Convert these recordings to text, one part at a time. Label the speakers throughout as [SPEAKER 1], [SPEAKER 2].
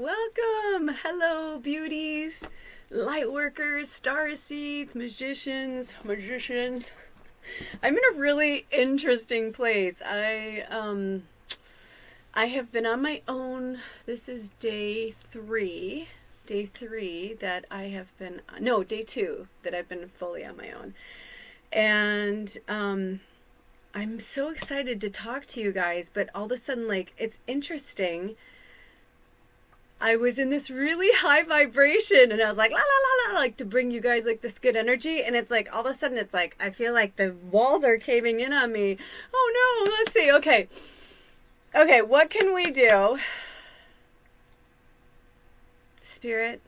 [SPEAKER 1] Welcome! Hello, beauties, light workers, star seeds, magicians. I'm in a really interesting place. I have been on my own. This is day three. Day three that I have been, no, day two that I've been fully on my own. And I'm so excited to talk to you guys, but all of a sudden, like, it's interesting. I was in this really high vibration and I was like, la la la la, like to bring you guys like this good energy. And it's like, all of a sudden, it's like, I feel like the walls are caving in on me. Oh no, let's see. Okay. Okay, what can we do? Spirit,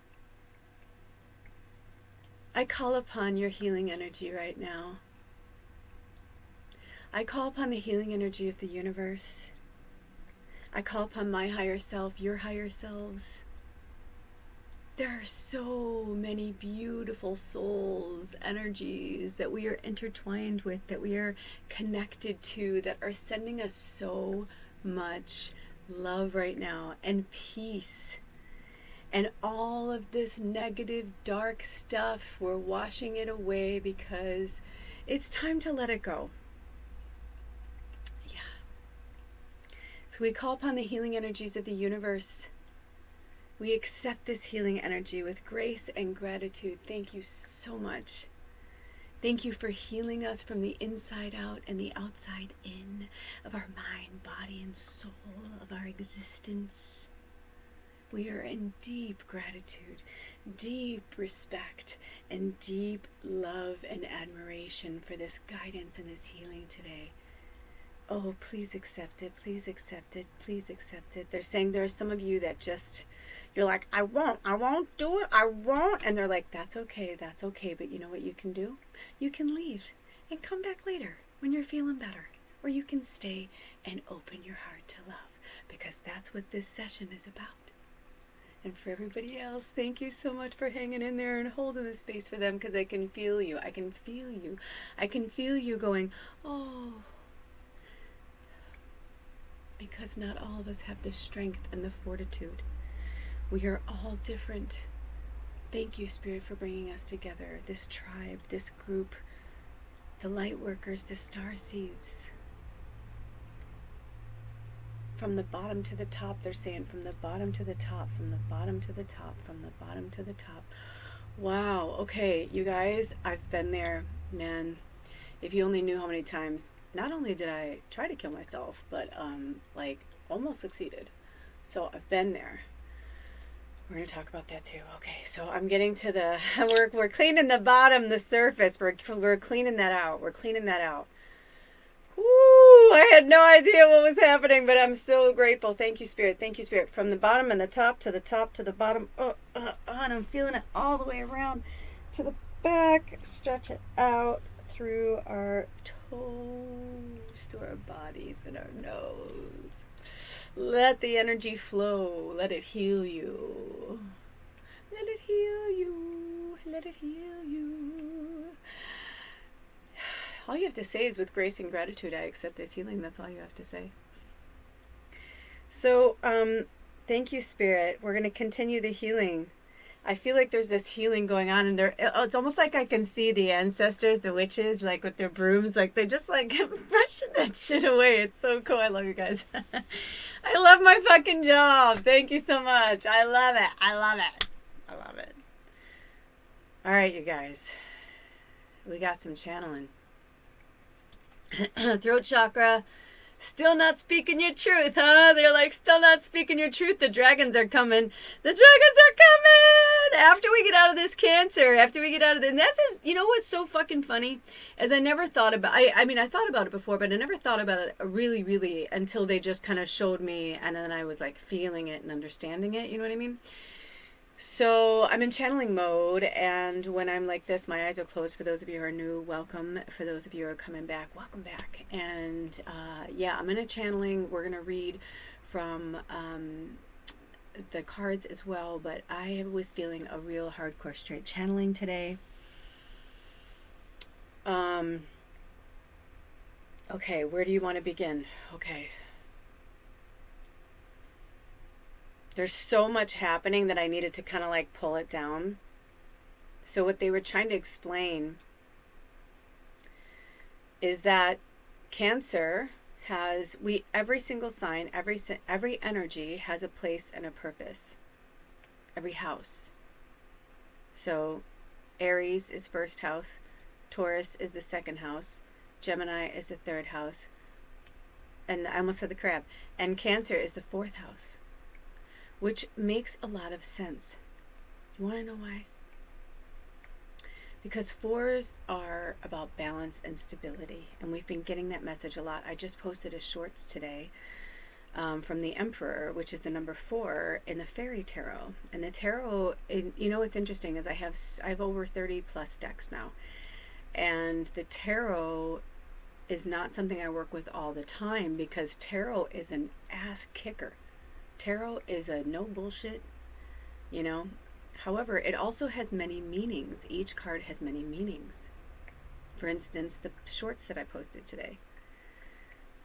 [SPEAKER 1] I call upon your healing energy right now. I call upon the healing energy of the universe. I call upon my higher self, your higher selves. There are so many beautiful souls, energies that we are intertwined with, that we are connected to, that are sending us so much love right now and peace. And all of this negative, dark stuff, we're washing it away because it's time to let it go. So we call upon the healing energies of the universe. We accept this healing energy with grace and gratitude. Thank you so much. Thank you for healing us from the inside out and the outside in of our mind, body, and soul, of our existence. We are in deep gratitude, deep respect, and deep love and admiration for this guidance and this healing today. Oh, please accept it. Please accept it. Please accept it. They're saying there are some of you that just, you're like, I won't do it. I won't. And they're like, that's okay. That's okay. But you know what you can do? You can leave and come back later when you're feeling better. Or you can stay and open your heart to love, because that's what this session is about. And for everybody else, thank you so much for hanging in there and holding the space for them, because I can feel you. I can feel you. I can feel you going, oh. Because not all of us have the strength and the fortitude. We are all different. Thank you, Spirit, for bringing us together. This tribe, this group, the light workers, the star seeds. From the bottom to the top, they're saying from the bottom to the top, from the bottom to the top, from the bottom to the top. Wow, okay, you guys, I've been there, man. If you only knew how many times, not only did I try to kill myself, but like almost succeeded. So I've been there. We're gonna talk about that too. Okay, so I'm getting to the we're cleaning the bottom, the surface. We're cleaning that out. We're cleaning that out. Woo! I had no idea what was happening, but I'm so grateful. Thank you, Spirit. Thank you, Spirit. From the bottom and the top to the top to the bottom. And I'm feeling it all the way around to the back. Stretch it out through our toes, to our bodies and our nose. Let the energy flow. Let it heal you. Let it heal you. Let it heal you. All you have to say is, with grace and gratitude, I accept this healing. That's all you have to say. So, thank you, Spirit. We're going to continue the healing. I feel like there's this healing going on, and it's almost like I can see the ancestors, the witches, like with their brooms, like they're just like brushing that shit away. It's so cool. I love you guys. I love my fucking job. Thank you so much. I love it. I love it. I love it. All right, you guys. We got some channeling. Throat chakra. Still not speaking your truth, huh? They're like, still not speaking your truth. The dragons are coming. The dragons are coming! After we get out of this cancer, after we get out of this. And that's just, you know what's so fucking funny? As I never thought about, I mean, I thought about it before, but I never thought about it really until they just kind of showed me, and then I was like feeling it and understanding it, you know what I mean? So I'm in channeling mode, and when I'm like this, my eyes are closed. For those of you who are new, welcome. For those of you who are coming back, welcome back. And yeah, I'm in a channeling. We're going to read from the cards as well, but I was feeling a real hardcore straight channeling today. Okay, where do you want to begin? Okay. there's so much happening that I needed to kind of like pull it down. So what they were trying to explain is that Cancer has, every single sign, every energy has a place and a purpose. Every house. So Aries is first house, Taurus is the second house, Gemini is the third house, and I almost said the crab, and Cancer is the fourth house, which makes a lot of sense. You want to know why? Because fours are about balance and stability, and we've been getting that message a lot. I just posted a shorts today from the Emperor, which is the number 4 in the Fairy Tarot. And the tarot, you know what's interesting is I have over 30 plus decks now, and the tarot is not something I work with all the time because tarot is an ass kicker. Tarot is a no bullshit, you know. However, it also has many meanings. Each card has many meanings. For instance, the shorts that I posted today.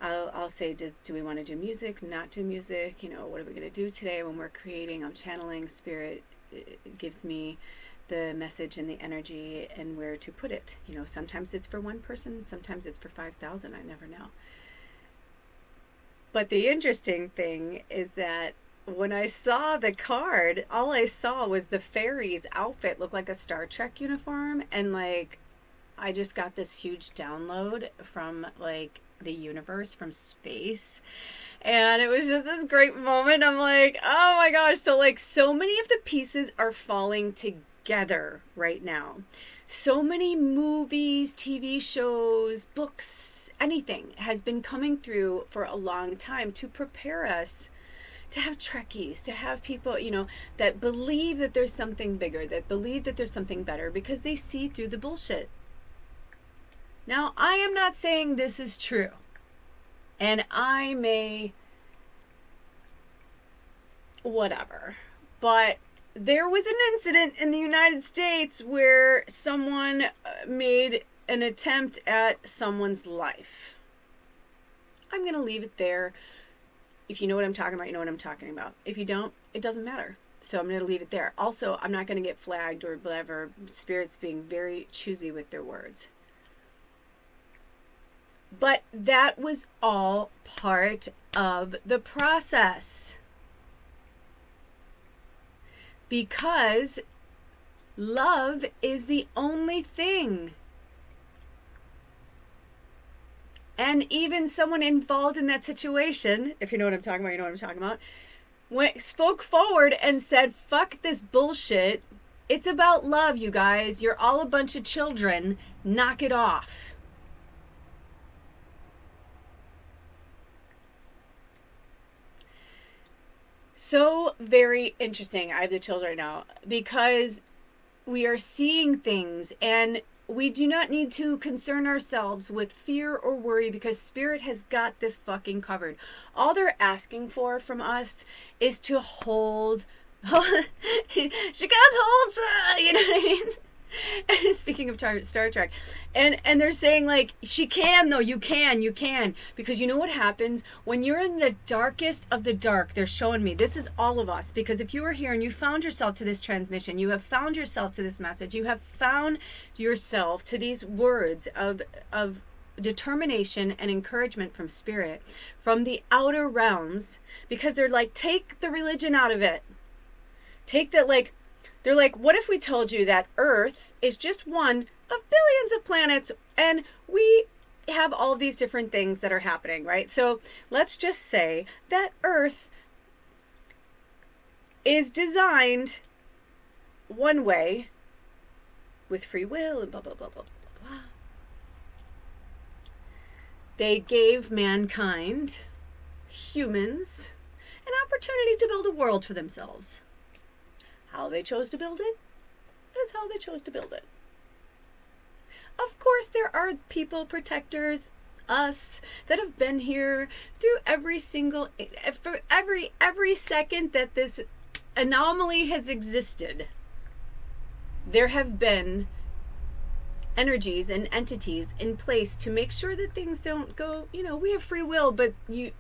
[SPEAKER 1] I'll say, do we want to do music, not do music? You know, what are we going to do today when we're creating? I'm channeling spirit. It gives me the message and the energy and where to put it. You know, sometimes it's for one person, sometimes it's for 5,000. I never know. But the interesting thing is that when I saw the card, all I saw was the fairy's outfit looked like a Star Trek uniform, and like I just got this huge download from like the universe, from space, and it was just this great moment. I'm like, oh my gosh. So like so many of the pieces are falling together right now. So many movies, TV shows, books, anything has been coming through for a long time to prepare us to have Trekkies, to have people, you know, that believe that there's something bigger, that believe that there's something better, because they see through the bullshit. Now, I am not saying this is true, and I may, whatever, but there was an incident in the United States where someone made an attempt at someone's life. I'm going to leave it there. If you know what I'm talking about, you know what I'm talking about. If you don't, it doesn't matter. So I'm going to leave it there. Also, I'm not going to get flagged or whatever. Spirit's being very choosy with their words. But that was all part of the process. Because love is the only thing. And even someone involved in that situation, if you know what I'm talking about, you know what I'm talking about, spoke forward and said, fuck this bullshit. It's about love, you guys. You're all a bunch of children. Knock it off. So very interesting. I have the chills right now because we are seeing things, and we do not need to concern ourselves with fear or worry because Spirit has got this fucking covered. All they're asking for from us is to hold. She can't hold, you know what I mean? Speaking of Star Trek, and they're saying like she can though, you can, because you know what happens when you're in the darkest of the dark. They're showing me this is all of us, because if you are here and you found yourself to this transmission, you have found yourself to this message, you have found yourself to these words of determination and encouragement from Spirit, from the outer realms, because they're like, take the religion out of it, take that, like they're like, what if we told you that Earth is just one of billions of planets, and we have all these different things that are happening, right? So let's just say that Earth is designed one way with free will and blah, blah, blah, blah, blah, blah. They gave mankind, humans, an opportunity to build a world for themselves. How they chose to build it is how they chose to build it. Of course, there are people, protectors, us, that have been here through every single, for every second that this anomaly has existed. There have been energies and entities in place to make sure that things don't go, we have free will, but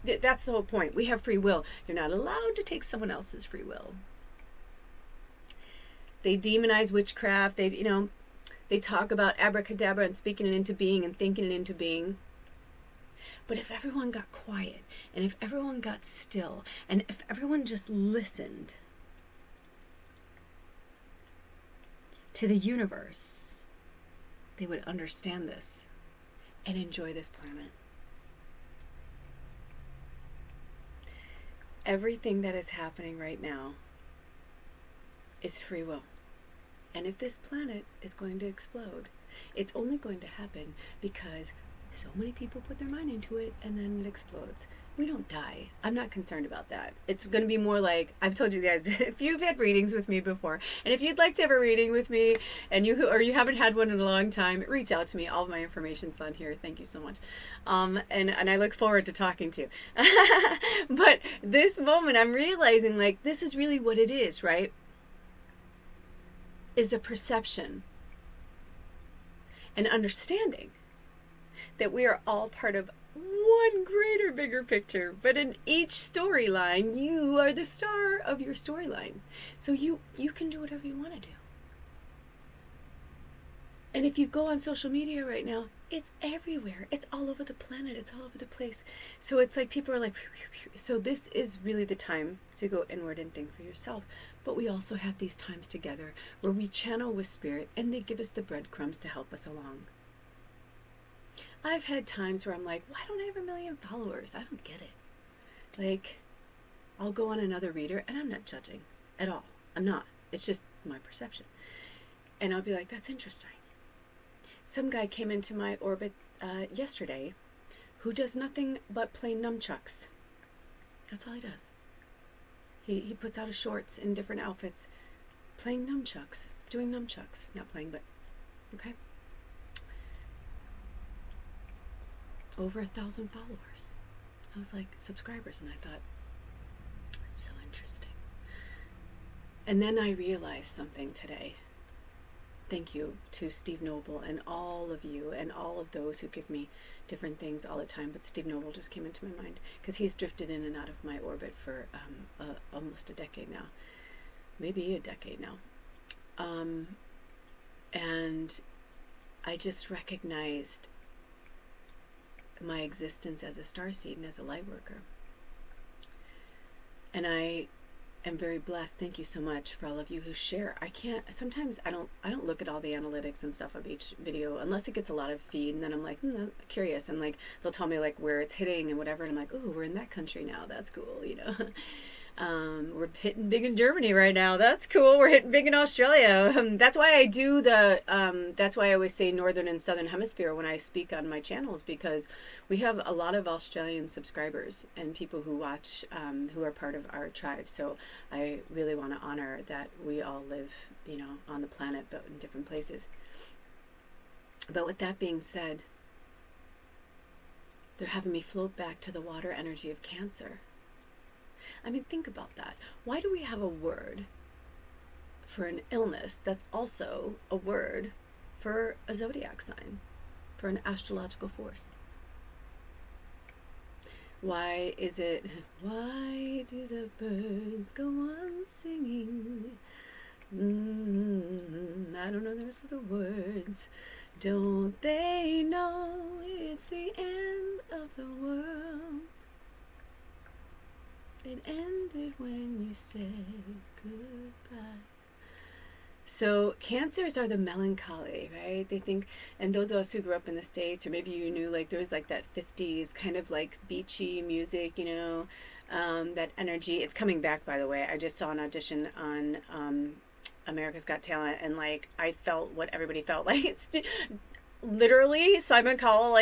[SPEAKER 1] that's the whole point. We have free will. You're not allowed to take someone else's free will. They demonize witchcraft. They talk about abracadabra and speaking it into being and thinking it into being. But if everyone got quiet, and if everyone got still, and if everyone just listened to the universe, they would understand this and enjoy this planet. Everything that is happening right now is free will. And if this planet is going to explode, it's only going to happen because so many people put their mind into it and then it explodes. We don't die. I'm not concerned about that. It's going to be more like, I've told you guys, if you've had readings with me before, and if you'd like to have a reading with me, and you haven't had one in a long time, reach out to me. All of my information's on here. Thank you so much. And I look forward to talking to you. But this moment, I'm realizing, like, this is really what it is, right? Is the perception and understanding that we are all part of one greater, bigger picture. But in each storyline, you are the star of your storyline. So you can do whatever you want to do. And if you go on social media right now, it's everywhere. It's all over the planet. It's all over the place. So it's like people are like, so this is really the time to go inward and think for yourself. But we also have these times together where we channel with spirit and they give us the breadcrumbs to help us along. I've had times where I'm like, why don't I have 1 million followers? I don't get it. Like, I'll go on another reader and I'm not judging at all. I'm not. It's just my perception. And I'll be like, that's interesting. Some guy came into my orbit yesterday who does nothing but play nunchucks. That's all he does. He puts out his shorts in different outfits, playing nunchucks, doing nunchucks. Not playing, but, okay. Over 1,000 followers. I was like, subscribers, and I thought, that's so interesting. And then I realized something today. Thank you to Steve Noble and all of you and all of those who give me different things all the time. But Steve Noble just came into my mind because he's drifted in and out of my orbit for almost a decade now. Maybe a decade now. And I just recognized my existence as a starseed and as a light worker. And I am very blessed. Thank you so much for all of you who share. Sometimes I don't look at all the analytics and stuff of each video unless it gets a lot of feed, and then I'm like, I'm curious, and like they'll tell me like where it's hitting and whatever, and I'm like, oh, we're in that country now, that's cool, we're hitting big in Germany right now, that's cool, we're hitting big in Australia. That's why I do that's why I always say northern and southern hemisphere when I speak on my channels, because we have a lot of Australian subscribers and people who watch, who are part of our tribe. So I really want to honor that we all live, on the planet, but in different places. But with that being said, they're having me float back to the water energy of Cancer. I mean, think about that. Why do we have a word for an illness that's also a word for a zodiac sign, for an astrological force? Why do the birds go on singing? I don't know the rest of the words. Don't they know it's the end of the world? It ended when you said goodbye. So Cancers are the melancholy, right? They think, and those of us who grew up in the States, or maybe you knew, like there was like that 50s kind of like beachy music, that energy. It's coming back, by the way. I just saw an audition on America's Got Talent, and like I felt what everybody felt like. Literally, Simon Cowell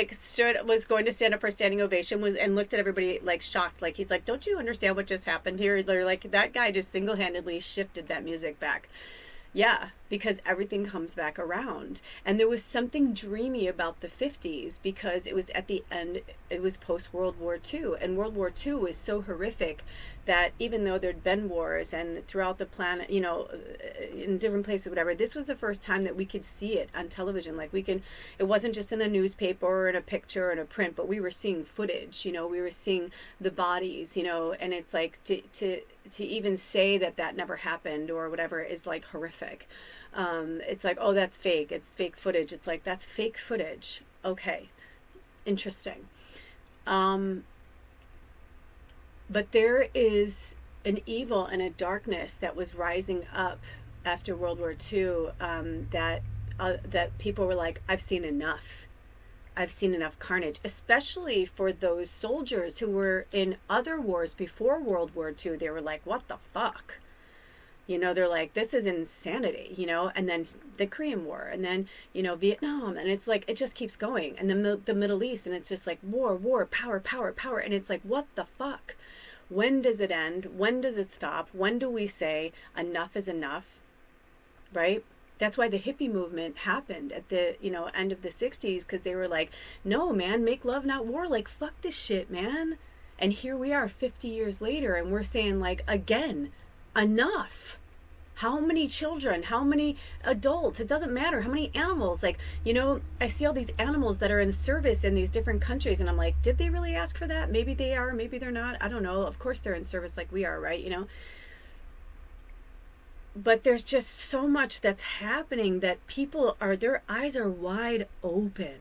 [SPEAKER 1] was going to stand up for a standing ovation, and looked at everybody like shocked, like he's like, "Don't you understand what just happened here?" They're like, that guy just single-handedly shifted that music back. Yeah, because everything comes back around. And there was something dreamy about the 50s because it was at the end, it was post World War II. And World War II was so horrific that even though there'd been wars and throughout the planet, in different places, whatever, this was the first time that we could see it on television. Like it wasn't just in a newspaper or in a picture or in a print, but we were seeing footage, we were seeing the bodies, and it's like to even say that that never happened or whatever is like horrific. It's like, oh, that's fake. It's fake footage. It's like, that's fake footage. Okay, interesting. Um, but there is an evil and a darkness that was rising up after World War II, that people were like, I've seen enough. I've seen enough carnage, especially for those soldiers who were in other wars before World War II. They were like, what the fuck? They're like, this is insanity, and then the Korean War, and then, Vietnam, and it's like, it just keeps going. And then the Middle East, and it's just like war, power, power, power. And it's like, what the fuck? When does it end? When does it stop? When do we say enough is enough? Right? That's why the hippie movement happened at the end of the 60s, because they were like, no man, make love not war. Like, fuck this shit, man. And here we are 50 years later, and we're saying, like, again, enough. How many children, how many adults, it doesn't matter, how many animals, like, I see all these animals that are in service in these different countries, and I'm like, did they really ask for that? Maybe they are, maybe they're not, I don't know. Of course they're in service like we are, right? But there's just so much that's happening that their eyes are wide open.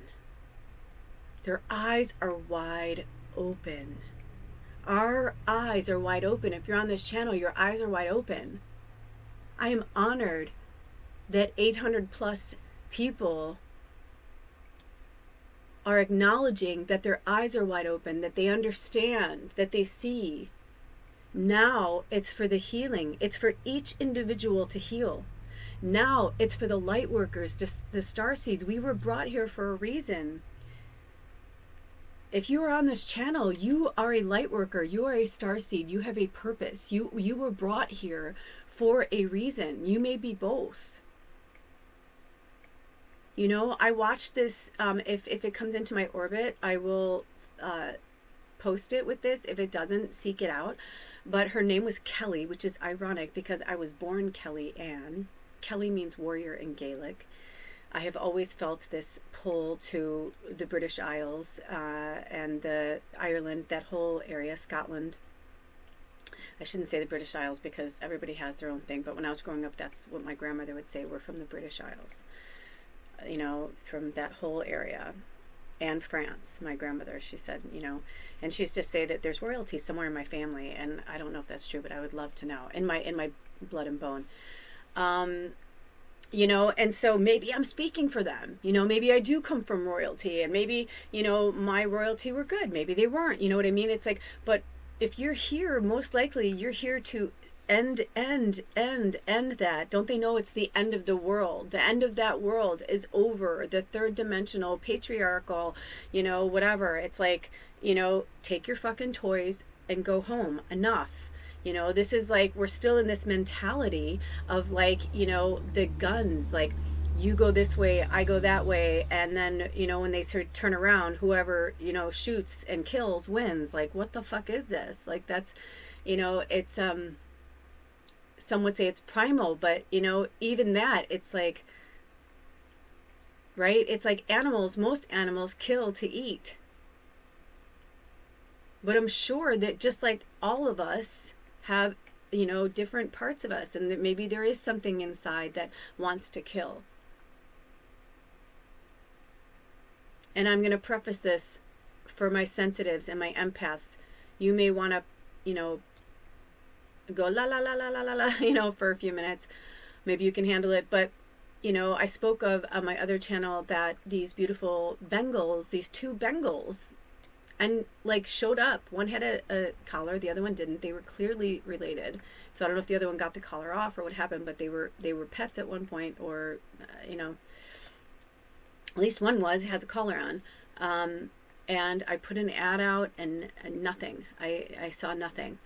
[SPEAKER 1] Their eyes are wide open. Our eyes are wide open. If you're on this channel, your eyes are wide open. I am honored that 800 plus people are acknowledging that their eyes are wide open, that they understand, that they see. Now it's for the healing. It's for each individual to heal. Now it's for the light workers, the starseeds. We were brought here for a reason. If you are on this channel, you are a light worker. You are a starseed. You have a purpose. You were brought here for a reason. You may be both. I watched this. If it comes into my orbit, I will post it with this. If it doesn't, seek it out. But her name was Kelly, which is ironic because I was born Kelly Ann. Kelly means warrior in Gaelic. I have always felt this pull to the British Isles and the Ireland, that whole area, Scotland. I shouldn't say the British Isles because everybody has their own thing, but when I was growing up, that's what my grandmother would say. We're from the British Isles, from that whole area. And France, my grandmother, she said, and she used to say that there's royalty somewhere in my family, and I don't know if that's true, but I would love to know, in my blood and bone. And so maybe I'm speaking for them. Maybe I do come from royalty, and maybe, my royalty were good. Maybe they weren't. You know what I mean? It's like, but if you're here, most likely you're here to end that. Don't they know it's the end of the world? The end of that world is over. The third dimensional, patriarchal, whatever. It's like, take your fucking toys and go home. Enough. This is like, we're still in this mentality of like, the guns, like, you go this way, I go that way, and then, when they sort of turn around, whoever, shoots and kills wins. Like, what the fuck is this? Like, that's, it's, some would say it's primal, but, even that, it's like, right? It's like most animals kill to eat. But I'm sure that just like all of us have, different parts of us, and that maybe there is something inside that wants to kill. And I'm going to preface this for my sensitives and my empaths. You may want to, go la la la la la la la, for a few minutes. Maybe you can handle it. But, I spoke of on my other channel that these beautiful Bengals, these two Bengals, and like showed up. One had a collar, the other one didn't. They were clearly related. So I don't know if the other one got the collar off or what happened, but they were pets at one point, or at least one has a collar on. And I put an ad out, and nothing. I saw nothing.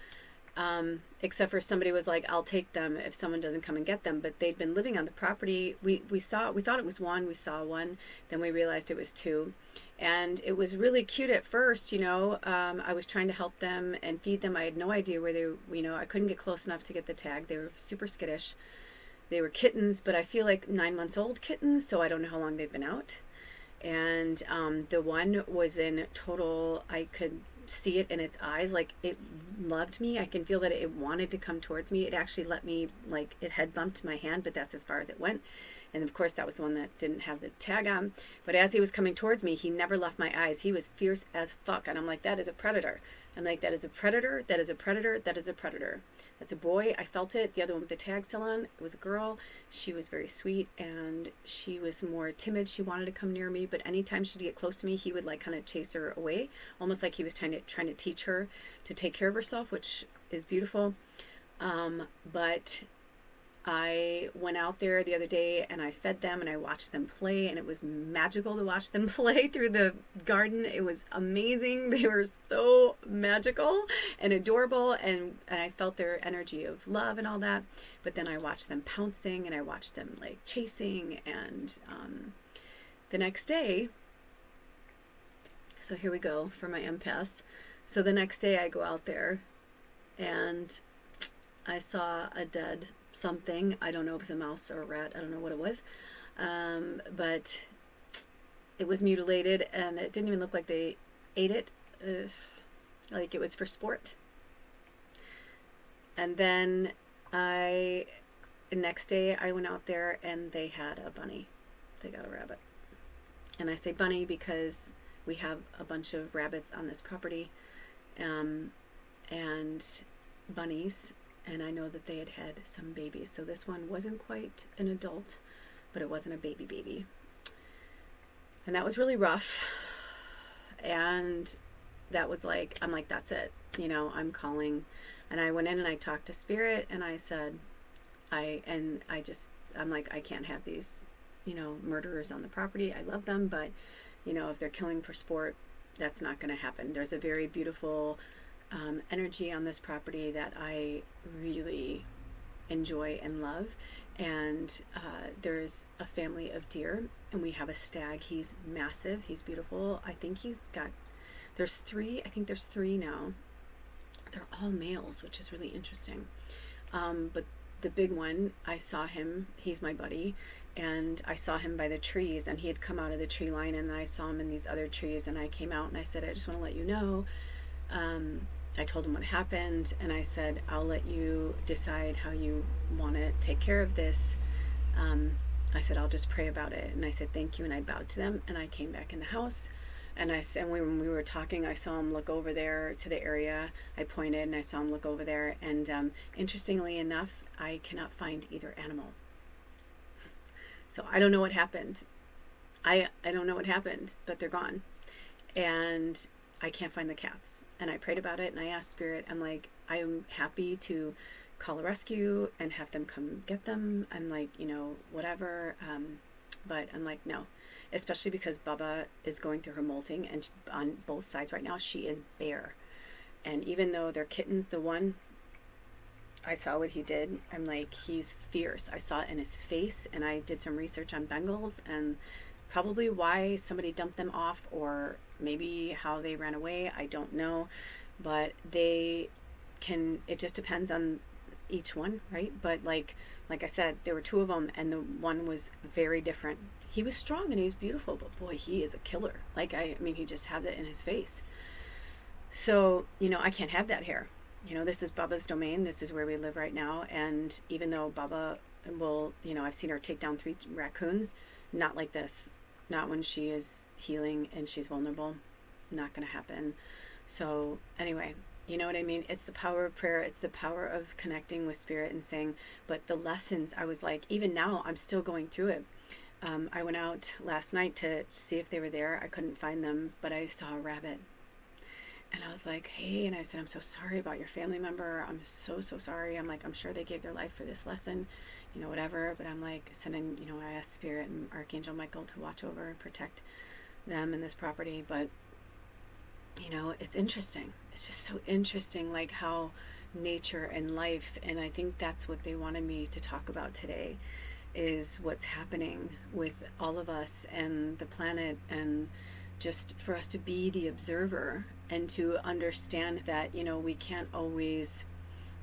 [SPEAKER 1] Except for somebody was like, I'll take them if someone doesn't come and get them. But they'd been living on the property. We thought it was one. We saw one. Then we realized it was two. And it was really cute at first, you know. I was trying to help them and feed them. I had no idea where they, you know, I couldn't get close enough to get the tag. They were super skittish. They were kittens, but I feel like 9 months old kittens, so I don't know how long they've been out. And the one was in total, I could see it in its eyes, like it loved me. I can feel that it wanted to come towards me. It actually let me, like, it had bumped my hand, but that's as far as it went. And of course that was the one that didn't have the tag on. But as he was coming towards me, he never left my eyes. He was fierce as fuck. And I'm like, that is a predator. I'm like, that is a predator, that is a predator, that is a predator. That's a boy. I felt it. The other one with the tag still on, it was a girl. She was very sweet and she was more timid. She wanted to come near me, but anytime she'd get close to me, he would like kind of chase her away, almost like he was trying to teach her to take care of herself, which is beautiful. But I went out there the other day and I fed them and I watched them play, and it was magical to watch them play through the garden. It was amazing. They were so magical and adorable, and I felt their energy of love and all that. But then I watched them pouncing and I watched them like chasing, and the next day, so here we go for my empath. So the next day I go out there and I saw a dead something. I don't know if it was a mouse or a rat. I don't know what it was. But it was mutilated and it didn't even look like they ate it. Like it was for sport. And then the next day I went out there and they had a bunny. They got a rabbit. And I say bunny because we have a bunch of rabbits on this property. And bunnies. And I know that they had had some babies. So this one wasn't quite an adult, but it wasn't a baby. And that was really rough. And that was like, I'm like, that's it. You know, I'm calling. And I went in and I talked to Spirit and I said, I'm like, I can't have these, you know, murderers on the property. I love them, but, you know, if they're killing for sport, that's not going to happen. There's a very beautiful energy on this property that I really enjoy and love, and there's a family of deer and we have a stag. He's massive, he's beautiful. I think there's three now. They're all males, which is really interesting. But the big one, I saw him, he's my buddy, and I saw him by the trees, and he had come out of the tree line, and I saw him in these other trees, and I came out and I said, I just want to let you know, I told him what happened, and I said, I'll let you decide how you want to take care of this. I said, I'll just pray about it. And I said, thank you. And I bowed to them, and I came back in the house. And when we were talking, I saw him look over there to the area. I pointed, and I saw him look over there. And interestingly enough, I cannot find either animal. So I don't know what happened. I don't know what happened, but they're gone. And I can't find the cats. And I prayed about it, and I asked Spirit, I'm like, I am happy to call a rescue and have them come get them. I'm like, you know, whatever. But I'm like, no. Especially because Bubba is going through her molting, and on both sides right now, she is bare. And even though they're kittens, the one, I saw what he did. I'm like, he's fierce. I saw it in his face, and I did some research on Bengals, and probably why somebody dumped them off, or maybe how they ran away. I don't know, but it just depends on each one, right? But like I said, there were two of them, and the one was very different. He was strong and he was beautiful, but boy, he is a killer. Like, I mean, he just has it in his face. So, you know, I can't have that here. You know, this is Bubba's domain. This is where we live right now. And even though Bubba will, you know, I've seen her take down 3 raccoons, not like this. Not when she is healing and she's vulnerable. Not going to happen. So anyway, you know what I mean? It's the power of prayer. It's the power of connecting with Spirit and saying, but the lessons, I was like, even now, I'm still going through it. I went out last night to see if they were there. I couldn't find them, but I saw a rabbit. And I was like, hey, and I said, I'm so sorry about your family member. I'm so sorry. I'm like, I'm sure they gave their life for this lesson, you know, whatever. But I'm like, sending, you know, I asked Spirit and Archangel Michael to watch over and protect them and this property. But, you know, it's interesting. It's just so interesting, like how nature and life. And I think that's what they wanted me to talk about today, is what's happening with all of us and the planet, and just for us to be the observer and to understand that, we can't always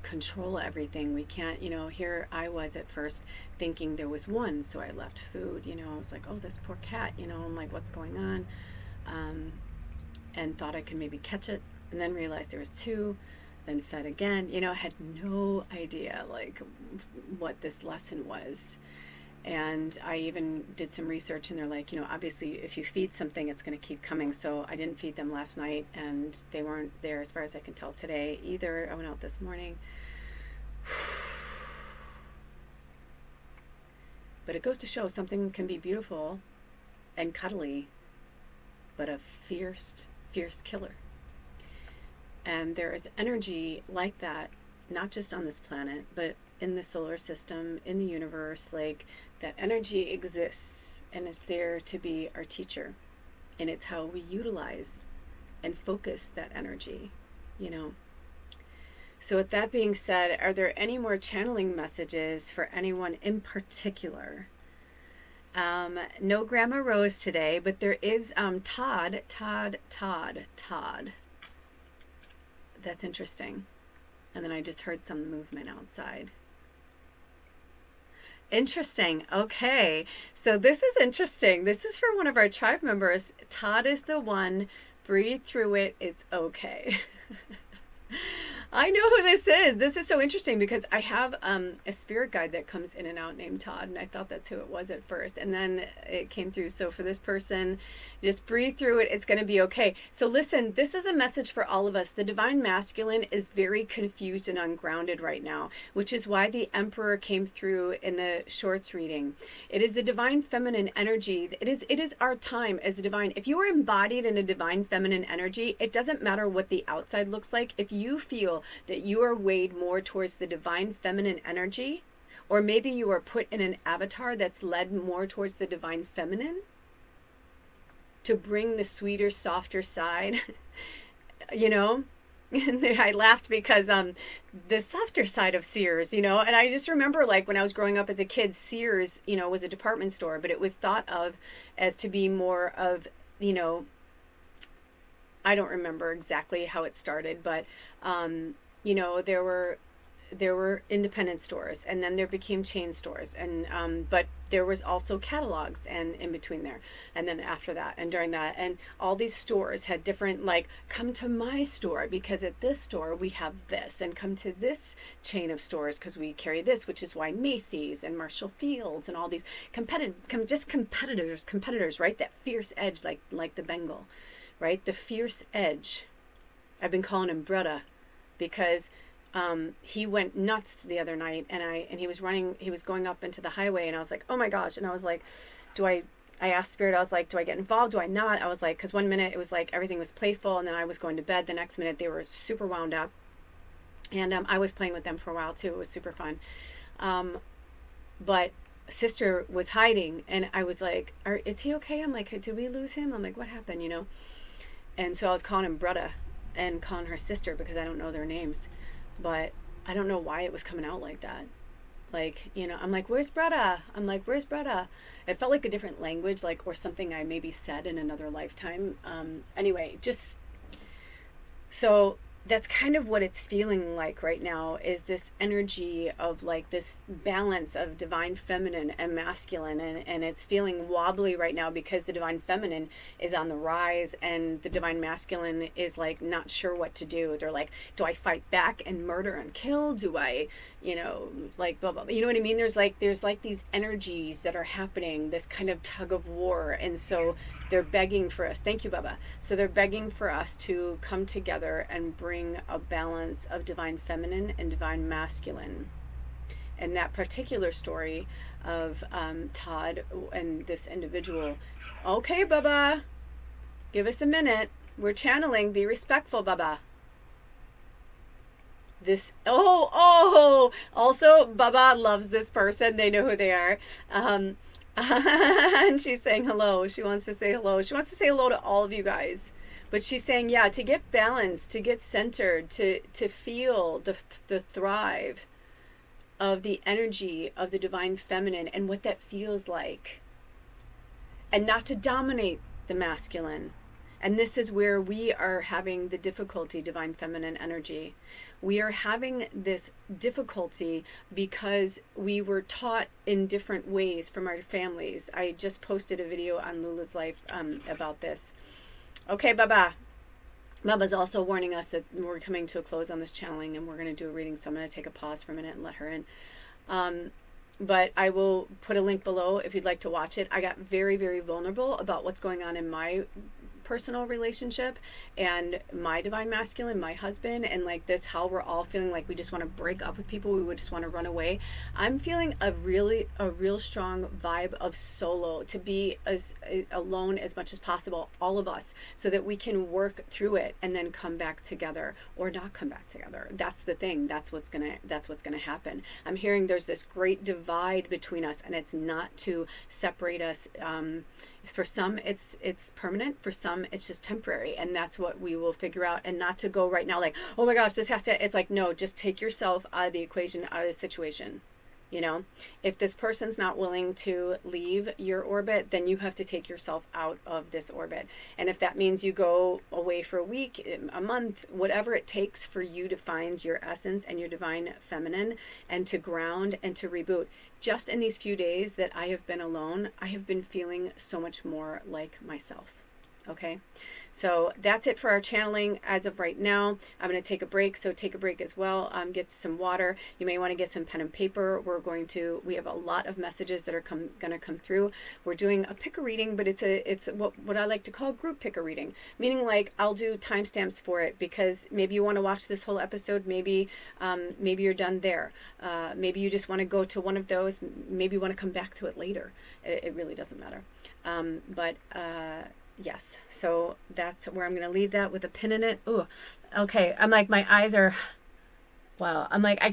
[SPEAKER 1] control everything. We can't, here I was at first thinking there was one, so I left food, I was like, oh, this poor cat, I'm like, what's going on? And thought I could maybe catch it, and then realized there was two, then fed again, I had no idea like what this lesson was. And I even did some research, and they're like, obviously if you feed something, it's going to keep coming. So I didn't feed them last night, and they weren't there as far as I can tell today either. I went out this morning. But it goes to show something can be beautiful and cuddly, but a fierce killer. And there is energy like that, not just on this planet, but in the solar system, in the universe. Like, that energy exists and is there to be our teacher. And it's how we utilize and focus that energy, So with that being said, are there any more channeling messages for anyone in particular? No Grandma Rose today, but there is Todd. That's interesting. And then I just heard some movement outside. Interesting. Okay. So this is interesting. This is for one of our tribe members. Todd is the one. Breathe through it. It's okay. I know who this is. This is so interesting because I have a spirit guide that comes in and out named Todd, and I thought that's who it was at first, and then it came through. So for this person, just breathe through it. It's going to be okay. So listen, this is a message for all of us. The divine masculine is very confused and ungrounded right now, which is why the Emperor came through in the shorts reading. It is the divine feminine energy. It is our time as the divine. If you are embodied in a divine feminine energy, it doesn't matter what the outside looks like. If you feel that you are weighed more towards the divine feminine energy, or maybe you are put in an avatar that's led more towards the divine feminine to bring the sweeter, softer side, And I laughed because the softer side of Sears, and I just remember, like, when I was growing up as a kid, Sears, was a department store, but it was thought of as to be more of, I don't remember exactly how it started, but there were independent stores, and then there became chain stores, and but there was also catalogs and in between there, and then after that and during that, and all these stores had different, like, come to my store because at this store we have this, and come to this chain of stores because we carry this, which is why Macy's and Marshall Fields and all these competitors, right? That fierce edge, like the Bengal, right? The fierce edge. I've been calling him Brutta because he went nuts the other night, and he was going up into the highway, and I was like, oh my gosh. And I was like, I asked Spirit, I was like, do I get involved? Do I not? I was like, because one minute it was like everything was playful, and then I was going to bed. The next minute they were super wound up, and I was playing with them for a while too. It was super fun. But sister was hiding, and I was like, is he okay? I'm like, did we lose him? I'm like, what happened, And so I was calling him Brutta and calling her sister because I don't know their names. But I don't know why it was coming out like that. Like, I'm like, where's Bretta? It felt like a different language, like, or something I maybe said in another lifetime. Anyway, just so that's kind of what it's feeling like right now, is this energy of like this balance of divine feminine and masculine, and it's feeling wobbly right now because the divine feminine is on the rise and the divine masculine is like not sure what to do. They're like, do I fight back and murder and kill? Do I, like blah blah blah. You know what I mean? There's like these energies that are happening, this kind of tug of war, and so they're begging for us. Thank you, Baba. So they're begging for us to come together and bring a balance of divine feminine and divine masculine. And that particular story of Todd and this individual. Okay, Baba, give us a minute. We're channeling. Be respectful, Baba. Also, Baba loves this person. They know who they are. And she's saying hello. She wants to say hello. She wants to say hello to all of you guys. But she's saying, yeah, to get balanced, to get centered, to feel the thrive of the energy of the divine feminine and what that feels like, and not to dominate the masculine. And this is where we are having the difficulty, divine feminine energy. We are having this difficulty because we were taught in different ways from our families. I just posted a video on Lula's life about this. Okay, Baba. Baba's also warning us that we're coming to a close on this channeling and we're going to do a reading, so I'm going to take a pause for a minute and let her in. But I will put a link below if you'd like to watch it. I got very, very vulnerable about what's going on in my personal relationship and my divine masculine, my husband, and like this, how we're all feeling like we just want to break up with people, we would just want to run away. I'm feeling a real strong vibe of solo, to be as alone as much as possible, all of us, so that we can work through it and then come back together or not come back together. That's the thing. That's what's gonna happen. I'm hearing there's this great divide between us, and it's not to separate us. For some it's permanent, for some it's just temporary, and that's what we will figure out. And not to go right now like, oh my gosh, this has to, it's like, no, just take yourself out of the equation, out of the situation. You know, if this person's not willing to leave your orbit, then you have to take yourself out of this orbit. And if that means you go away for a week, a month, whatever it takes for you to find your essence and your divine feminine and to ground and to reboot. Just in these few days that I have been alone, I have been feeling so much more like myself. Okay? So that's it for our channeling as of right now. I'm going to take a break, so take a break as well. Get some water. You may want to get some pen and paper. We have a lot of messages that are going to come through. We're doing a pick a reading, but it's what I like to call group pick a reading, meaning like I'll do timestamps for it, because maybe you want to watch this whole episode, maybe you're done there. Maybe you just want to go to one of those. Maybe you want to come back to it later. It really doesn't matter. Yes, so that's where I'm going to leave that with a pin in it. Ooh, okay. I'm like, my eyes are, wow. I'm like, I can't.